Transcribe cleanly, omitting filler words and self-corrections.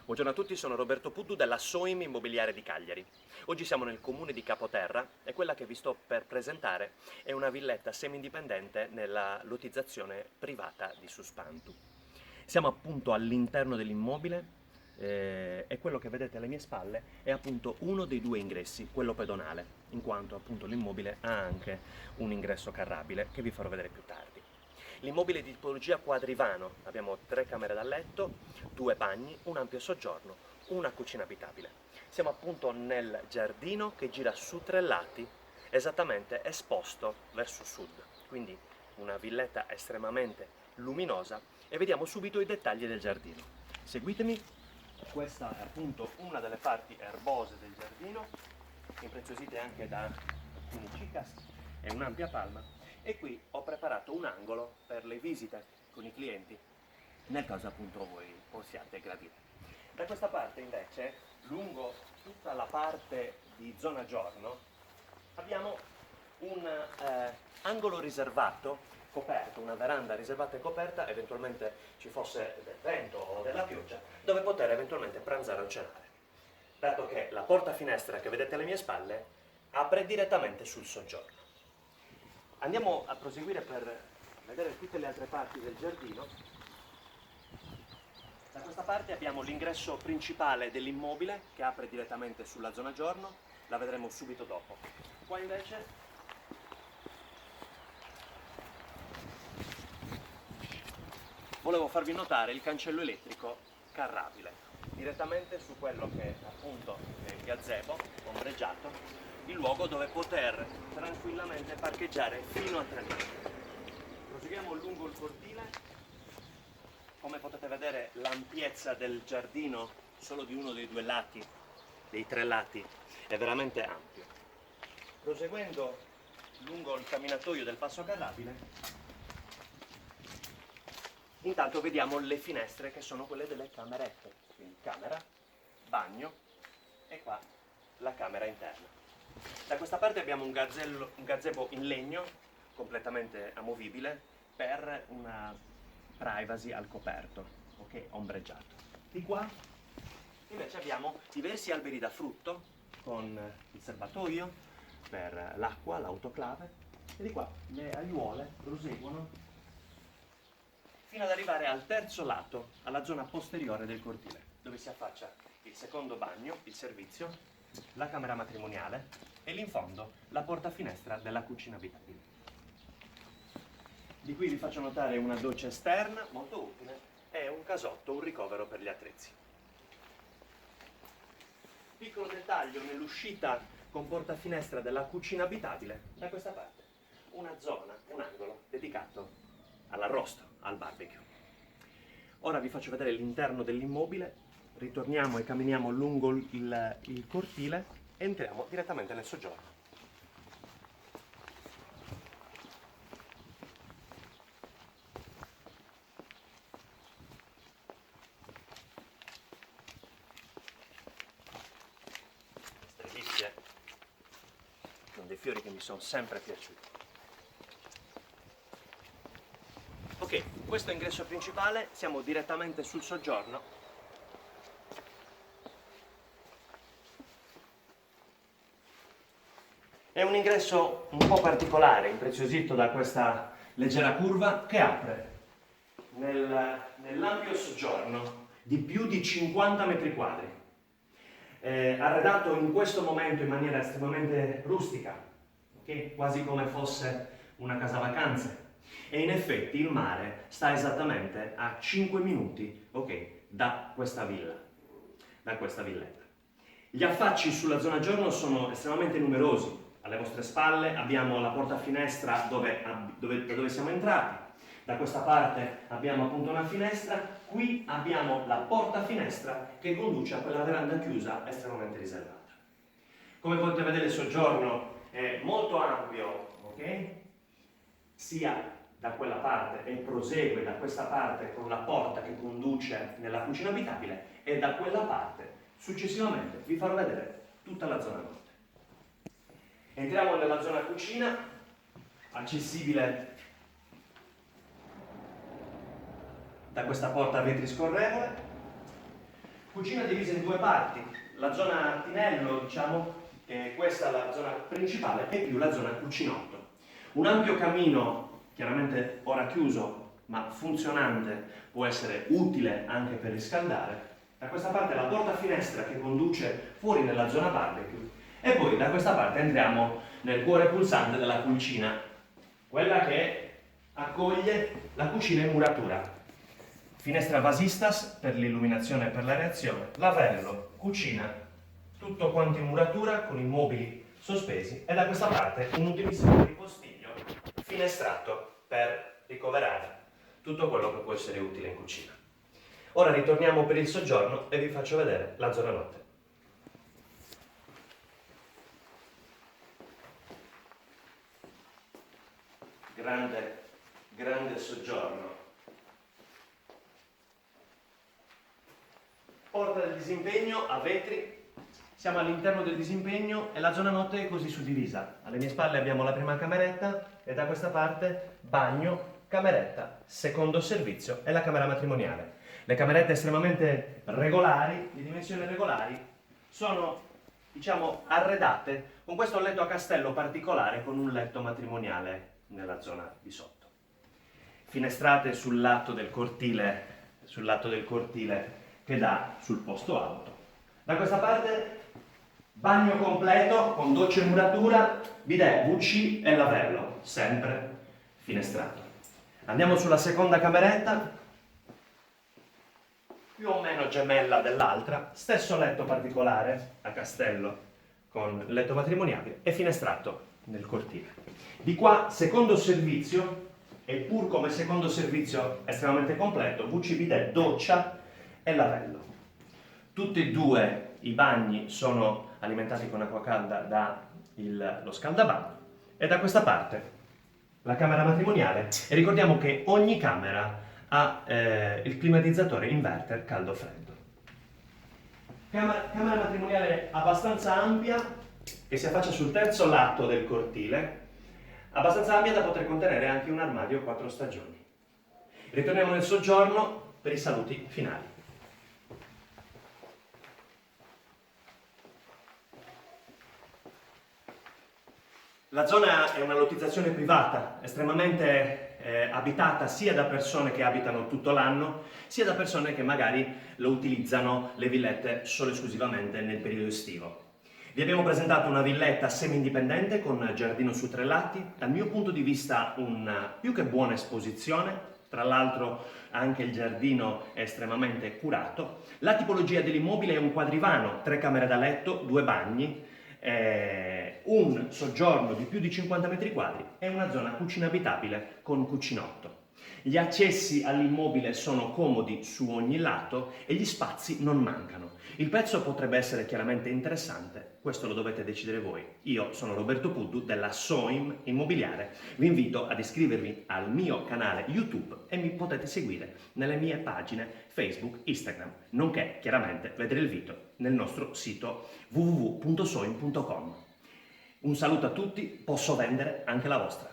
Buongiorno a tutti, sono Roberto Puddu della Soim Immobiliare di Cagliari. Oggi siamo nel comune di Capoterra e quella che vi sto per presentare è una villetta semi-indipendente nella lottizzazione privata di Suspantu. Siamo appunto all'interno dell'immobile e quello che vedete alle mie spalle è appunto uno dei due ingressi, quello pedonale, in quanto appunto l'immobile ha anche un ingresso carrabile che vi farò vedere più tardi. L'immobile è di tipologia quadrivano, abbiamo 3 camere da letto, 2 bagni, un ampio soggiorno, una cucina abitabile. Siamo appunto nel giardino che gira su 3 lati, esattamente esposto verso sud, quindi una villetta estremamente luminosa e vediamo subito i dettagli del giardino. Seguitemi, questa è appunto una delle parti erbose del giardino, impreziosite anche da alcuni cicas e un'ampia palma. E qui ho preparato un angolo per le visite con i clienti, nel caso appunto voi possiate gradire. Da questa parte invece, lungo tutta la parte di zona giorno, abbiamo un angolo riservato, coperto, una veranda riservata e coperta, eventualmente ci fosse del vento o della pioggia, dove poter eventualmente pranzare o cenare. Dato che la porta finestra che vedete alle mie spalle apre direttamente sul soggiorno. Andiamo a proseguire per vedere tutte le altre parti del giardino. Da questa parte abbiamo l'ingresso principale dell'immobile che apre direttamente sulla zona giorno, la vedremo subito dopo. Qua invece volevo farvi notare il cancello elettrico carrabile, direttamente su quello che appunto è il gazebo ombreggiato, il luogo dove poter tranquillamente parcheggiare fino a 3 metri. Proseguiamo lungo il cortile. Come potete vedere l'ampiezza del giardino solo di uno dei 2 lati, dei 3 lati, è veramente ampio. Proseguendo lungo il camminatoio del passo carrabile, intanto vediamo le finestre che sono quelle delle camerette, quindi camera, bagno e qua la camera interna. Da questa parte abbiamo un gazebo in legno completamente amovibile per una privacy al coperto, ok, ombreggiato. Di qua invece abbiamo diversi alberi da frutto con il serbatoio per l'acqua, l'autoclave, e di qua le aiuole proseguono fino ad arrivare al terzo lato, alla zona posteriore del cortile, dove si affaccia il secondo bagno, il servizio, la camera matrimoniale e lì in fondo la porta finestra della cucina abitabile. Di qui vi faccio notare una doccia esterna molto utile e un casotto, un ricovero per gli attrezzi. Piccolo dettaglio nell'uscita con porta finestra della cucina abitabile, da questa parte una zona, un angolo dedicato all'arrosto, al barbecue. Ora vi faccio vedere l'interno dell'immobile, ritorniamo e camminiamo lungo il cortile e entriamo direttamente nel soggiorno. Queste lisce sono dei fiori che mi sono sempre piaciuti. Ok, questo è ingresso principale, siamo direttamente sul soggiorno. È un ingresso un po' particolare, impreziosito da questa leggera curva che apre nell'ampio soggiorno di più di 50 metri quadri. Arredato in questo momento in maniera estremamente rustica, okay? Quasi come fosse una casa vacanze. E in effetti il mare sta esattamente a 5 minuti, okay, da questa villa, da questa villetta. Gli affacci sulla zona giorno sono estremamente numerosi. Alle vostre spalle abbiamo la porta finestra da dove siamo entrati. Da questa parte abbiamo appunto una finestra. Qui abbiamo la porta finestra che conduce a quella veranda chiusa estremamente riservata. Come potete vedere il soggiorno è molto ampio, ok? Sia da quella parte e prosegue da questa parte con la porta che conduce nella cucina abitabile e da quella parte successivamente vi farò vedere tutta la zona nord. Entriamo nella zona cucina, accessibile da questa porta a vetri scorrevole. Cucina divisa in due parti, la zona tinello, diciamo, che questa è la zona principale, e più la zona cucinotto. Un ampio camino, chiaramente ora chiuso, ma funzionante, può essere utile anche per riscaldare. Da questa parte la porta finestra che conduce fuori nella zona barbecue, e poi da questa parte entriamo nel cuore pulsante della cucina, quella che accoglie la cucina in muratura. Finestra vasistas per l'illuminazione e per la reazione, lavello, cucina, tutto quanto in muratura con i mobili sospesi, e da questa parte un utilissimo ripostiglio finestrato per ricoverare tutto quello che può essere utile in cucina. Ora ritorniamo per il soggiorno e vi faccio vedere la zona notte. Grande soggiorno. Porta del disimpegno a vetri. Siamo all'interno del disimpegno e la zona notte è così suddivisa. Alle mie spalle abbiamo la prima cameretta e da questa parte bagno, cameretta, secondo servizio e la camera matrimoniale. Le camerette estremamente regolari, di dimensioni regolari, sono, diciamo, arredate con questo letto a castello particolare con un letto matrimoniale nella zona di sotto. Finestrate sul lato del cortile che dà sul posto auto. Da questa parte bagno completo con doccia e muratura, bidet, WC e lavello, sempre finestrato. Andiamo sulla seconda cameretta, più o meno gemella dell'altra, stesso letto particolare a castello con letto matrimoniale e finestrato nel cortile. Di qua secondo servizio, e pur come secondo servizio estremamente completo, WC, bidet, doccia e lavello. Tutti e due i bagni sono alimentati con acqua calda dallo scaldabagno, e da questa parte la camera matrimoniale, e ricordiamo che ogni camera ha il climatizzatore inverter caldo-freddo. Camera matrimoniale abbastanza ampia, che si affaccia sul terzo lato del cortile, abbastanza ampia da poter contenere anche un armadio a 4 stagioni. Ritorniamo nel soggiorno per i saluti finali. La zona è una lottizzazione privata, estremamente abitata sia da persone che abitano tutto l'anno, sia da persone che magari lo utilizzano, le villette, solo e esclusivamente nel periodo estivo. Vi abbiamo presentato una villetta semi-indipendente con giardino su 3 lati, dal mio punto di vista una più che buona esposizione, tra l'altro anche il giardino è estremamente curato. La tipologia dell'immobile è un quadrivano, 3 camere da letto, 2 bagni, un soggiorno di più di 50 metri quadri e una zona cucina abitabile con cucinotto. Gli accessi all'immobile sono comodi su ogni lato e gli spazi non mancano. Il prezzo potrebbe essere chiaramente interessante, questo lo dovete decidere voi. Io sono Roberto Puddu della Soim Immobiliare, vi invito ad iscrivervi al mio canale YouTube e mi potete seguire nelle mie pagine Facebook, Instagram, nonché chiaramente vedere il video nel nostro sito www.soim.com. Un saluto a tutti, posso vendere anche la vostra.